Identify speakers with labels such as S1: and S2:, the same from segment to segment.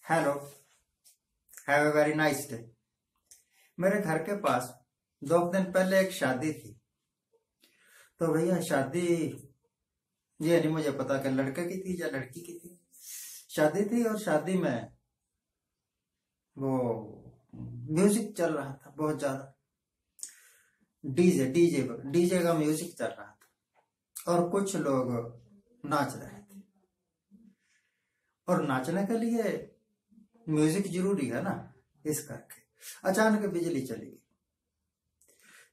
S1: Hello, have a very nice day. मेरे घर के पास 2 दिन पहले एक शादी थी। तो भैया शादी, ये नहीं मुझे पता कि लड़के की थी या लड़की की थी। शादी थी और शादी में वो म्यूजिक चल रहा था बहुत ज्यादा। डीजे डीजे डीजे का म्यूजिक चल रहा था और कुछ लोग नाच रहे थे। और नाचने के लिए म्यूजिक जरूरी है ना, इस करके अचानक बिजली चली गई।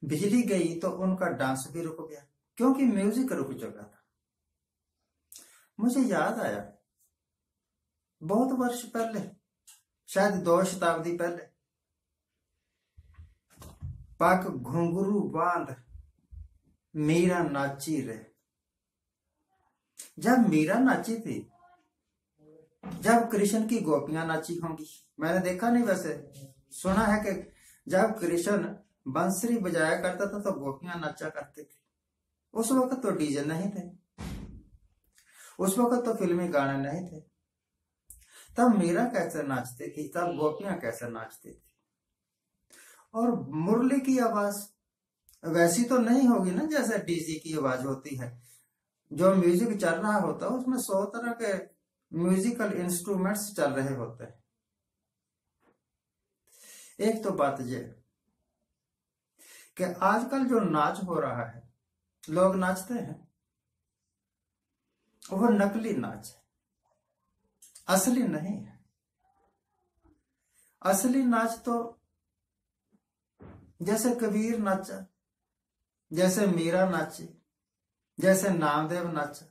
S1: बिजली गई तो उनका डांस भी रुक गया क्योंकि म्यूजिक रुक चुका था। मुझे याद आया बहुत वर्ष पहले, शायद 2 शताब्दी पहले, पाक घुंघरू बांध मीरा नाची रे। जब मीरा नाची थी, जब कृष्ण की गोपियां नाची होंगी, मैंने देखा नहीं, वैसे सुना है कि जब कृष्ण बंसरी बजाया करता था तो गोपियां नाचा करते थे। उस वक्त तो डीजे नहीं थे, उस वक्त तो फिल्मी गाने नहीं थे। तब मीरा कैसे नाचती थी, तब गोपियां कैसे नाचती थी। और मुरली की आवाज वैसी तो नहीं होगी ना जैसे डीजे की आवाज होती है। जो म्यूजिक चल रहा होता है उसमें 100 तरह के म्यूजिकल इंस्ट्रूमेंट्स चल रहे होते हैं। एक तो बात ये कि आजकल जो नाच हो रहा है, लोग नाचते हैं, वो नकली नाच है, असली नहीं है। असली नाच तो जैसे कबीर नाचा, जैसे मीरा नाची, जैसे नामदेव नाचा,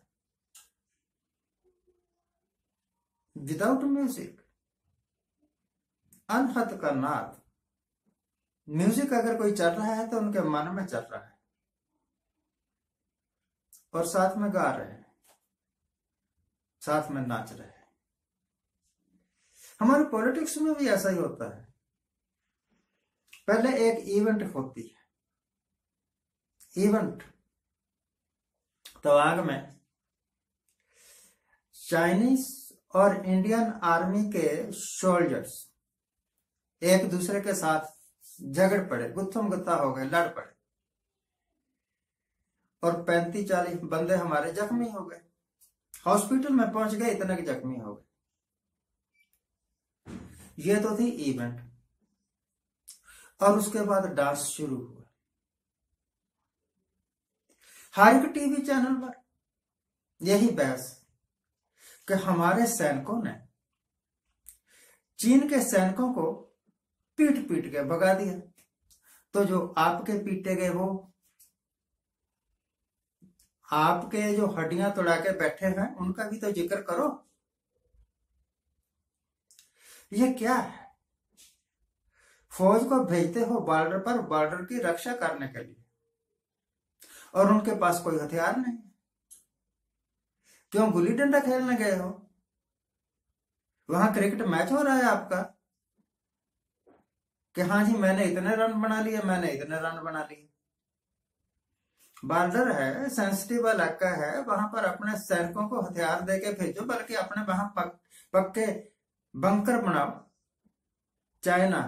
S1: विदाउट म्यूजिक, अनहद का नाद। म्यूजिक अगर कोई चल रहा है तो उनके मन में चल रहा है और साथ में गा रहे हैं, साथ में नाच रहे हैं। हमारे पॉलिटिक्स में भी ऐसा ही होता है। पहले एक इवेंट होती है, इवेंट तवांग में चाइनीज और इंडियन आर्मी के सोल्जर्स एक दूसरे के साथ झगड़ पड़े, गुत्थम गुत्था हो गए, लड़ पड़े और 35-40 बंदे हमारे जख्मी हो गए। हॉस्पिटल में पहुंच गए, इतने के जख्मी हो गए। ये तो थी इवेंट। और उसके बाद डांस शुरू हुआ। हर एक टीवी चैनल पर यही बहस कि हमारे सैनिकों ने चीन के सैनिकों को पीट पीट के भगा दिया। तो जो आपके पीटे गए, वो आपके जो हड्डियां तोड़ा के बैठे हैं, उनका भी तो जिक्र करो। ये क्या है? फौज को भेजते हो बॉर्डर पर, बॉर्डर की रक्षा करने के लिए, और उनके पास कोई हथियार नहीं। क्यों गुल्ली डंडा खेलने गए हो? वहां क्रिकेट मैच हो रहा है आपका कि हाँ जी मैंने इतने रन बना लिए, मैंने इतने रन बना लिए। बॉर्डर है, सेंसिटिव इलाका है, वहां पर अपने सैनिकों को हथियार देके भेजो, बल्कि अपने वहां पक्के बंकर बनाओ। चाइना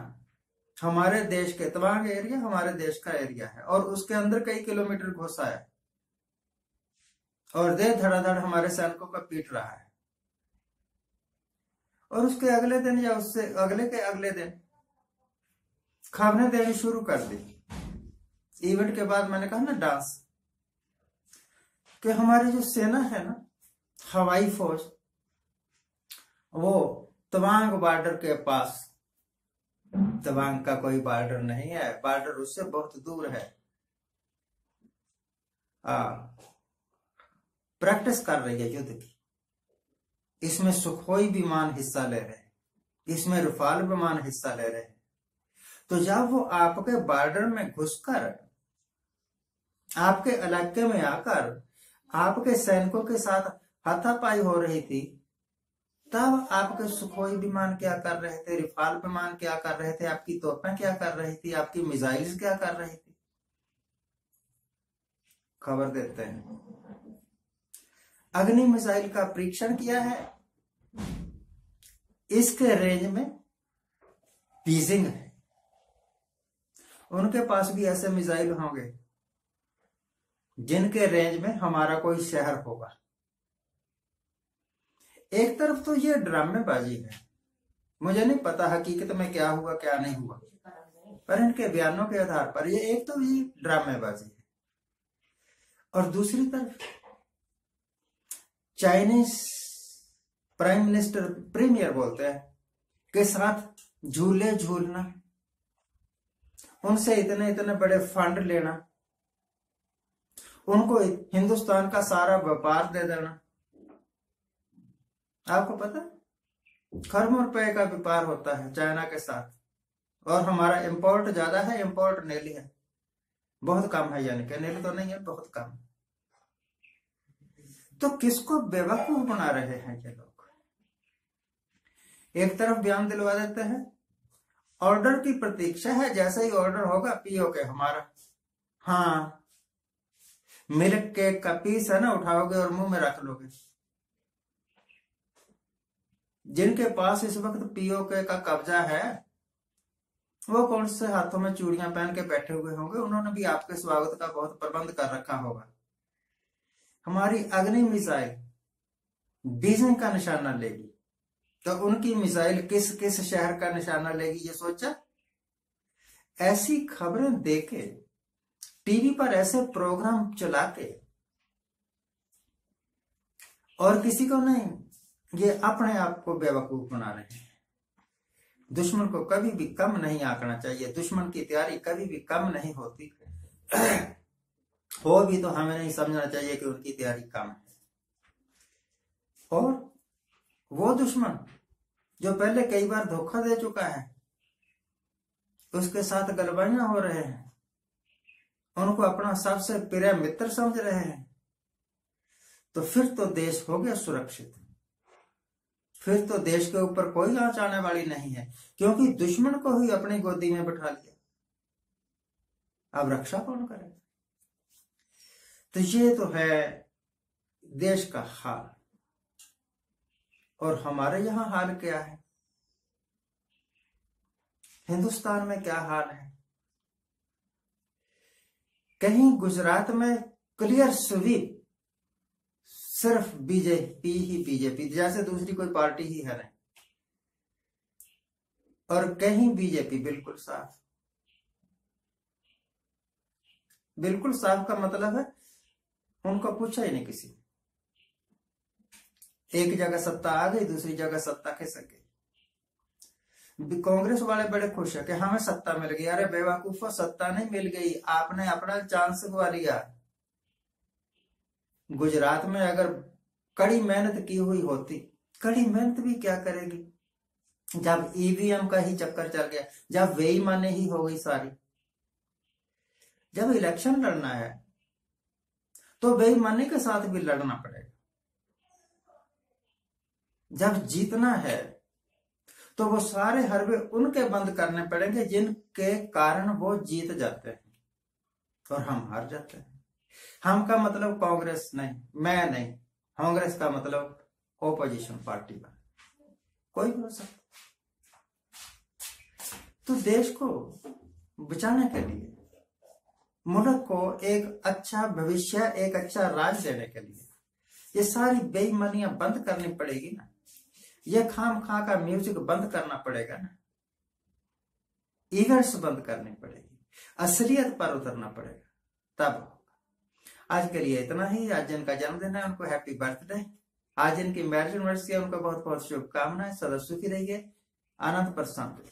S1: हमारे देश के तवांग एरिया हमारे देश का एरिया है और उसके अंदर कई किलोमीटर घुसा है और दे धड़ाधड़ हमारे सैनिकों को पीट रहा है। और उसके अगले दिन या उससे अगले के अगले दिन खबरें देनी शुरू कर दी। इवेंट के बाद मैंने कहा ना, डांस, कि हमारी जो सेना है ना, हवाई फौज, वो तवांग बॉर्डर के पास, तवांग का कोई बॉर्डर नहीं है, बॉर्डर उससे बहुत दूर है, प्रैक्टिस कर रही है युद्ध की। इसमें सुखोई विमान हिस्सा ले रहे हैं, इसमें रफाल विमान हिस्सा ले रहे हैं। तो जब वो आपके बॉर्डर में घुसकर, आपके इलाके में आकर आपके सैनिकों के साथ हाथापाई हो रही थी, तब आपके सुखोई विमान क्या कर रहे थे, रफाल विमान क्या कर रहे थे, आपकी तोपें क्या कर रही थी, आपकी मिसाइल्स क्या कर रही थी। खबर देते हैं अग्नि मिसाइल का परीक्षण किया है, इसके रेंज में बीजिंग है, उनके पास भी ऐसे मिसाइल होंगे जिनके रेंज में हमारा कोई शहर होगा। एक तरफ तो ये ड्रामेबाजी है, मुझे नहीं पता हकीकत में क्या हुआ क्या नहीं हुआ, पर इनके बयानों के आधार पर ये एक तो ये ड्रामेबाजी है, और दूसरी तरफ चाइनीज प्राइम मिनिस्टर, प्रीमियर बोलते हैं, के साथ झूले झूलना, उनसे इतने इतने बड़े फंड लेना, उनको हिंदुस्तान का सारा व्यापार दे देना। आपको पता खरबों रुपए का व्यापार होता है चाइना के साथ, और हमारा इंपोर्ट ज्यादा है, इंपोर्ट नीली है, बहुत कम है, यानी कि नीली तो नहीं है, बहुत कम। तो किसको बेवकूफ बना रहे हैं ये लोग? एक तरफ बयान दिलवा देते हैं ऑर्डर की प्रतीक्षा है, जैसे ही ऑर्डर होगा पियोगे हमारा। हाँ, मिल्क केक का पीस है ना, उठाओगे और मुंह में रख लोगे। जिनके पास इस वक्त पीओके का कब्जा है वो कौन से हाथों में चूड़ियां पहन के बैठे हुए होंगे, उन्होंने भी आपके स्वागत का बहुत प्रबंध कर रखा होगा। हमारी अग्नि मिसाइल बीजिंग का निशाना लेगी, तो उनकी मिसाइल किस किस शहर का निशाना लेगी ये सोचा? ऐसी खबरें देके, टीवी पर ऐसे प्रोग्राम चला के, और किसी को नहीं, ये अपने आप को बेवकूफ बना रहे हैं। दुश्मन को कभी भी कम नहीं आंकना चाहिए, दुश्मन की तैयारी कभी भी कम नहीं होती हो भी तो हमें नहीं समझना चाहिए कि उनकी तैयारी कम है। और वो दुश्मन जो पहले कई बार धोखा दे चुका है, उसके साथ गलबाइयां हो रहे हैं, उनको अपना सबसे प्रिय मित्र समझ रहे हैं, तो फिर तो देश हो गया सुरक्षित, फिर तो देश के ऊपर कोई आंच आने वाली नहीं है, क्योंकि दुश्मन को ही अपनी गोदी में बैठा लिया। अब रक्षा कौन करे? तो ये तो है देश का हाल। और हमारे यहां हाल क्या है? हिंदुस्तान में क्या हाल है? कहीं गुजरात में क्लियर स्वीप, सिर्फ बीजेपी ही बीजेपी, जैसे दूसरी कोई पार्टी ही है नहीं, और कहीं बीजेपी बिल्कुल साफ। बिल्कुल साफ का मतलब है उनको पूछा ही नहीं किसी। एक जगह सत्ता आ गई, दूसरी जगह सत्ता खिसक गई। कांग्रेस वाले बड़े खुश है कि हमें सत्ता मिल गई। अरे बेवकूफो, सत्ता नहीं मिल गई, आपने अपना चांस गवा लिया। गुजरात में अगर कड़ी मेहनत की हुई होती, कड़ी मेहनत भी क्या करेगी जब ईवीएम का ही चक्कर चल गया, जब बेईमानी ही हो गई सारी। जब इलेक्शन लड़ना है तो बेईमानी के साथ भी लड़ना पड़ेगा। जब जीतना है तो वो सारे हरबे उनके बंद करने पड़ेंगे जिनके कारण वो जीत जाते हैं और हम हार जाते हैं। हम का मतलब कांग्रेस नहीं, मैं नहीं, कांग्रेस का मतलब ओपोजिशन पार्टी का कोई भी हो सकता। तो देश को बचाने के लिए, मुल्क को एक अच्छा भविष्य, एक अच्छा राज देने के लिए ये सारी बेईमानियां बंद करनी पड़ेगी ना। ये खाम खा का म्यूजिक बंद करना पड़ेगा ना, इवेंट्स बंद करनी पड़ेगी, असलियत पर उतरना पड़ेगा, तब होगा। आज के लिए इतना ही। आज जिनका जन्मदिन है उनको हैप्पी बर्थडे। आज जिनकी मैरिज एनिवर्सरी है उनको बहुत बहुत शुभकामनाएं। सदा सुखी रहिए, आनंद पर शांति।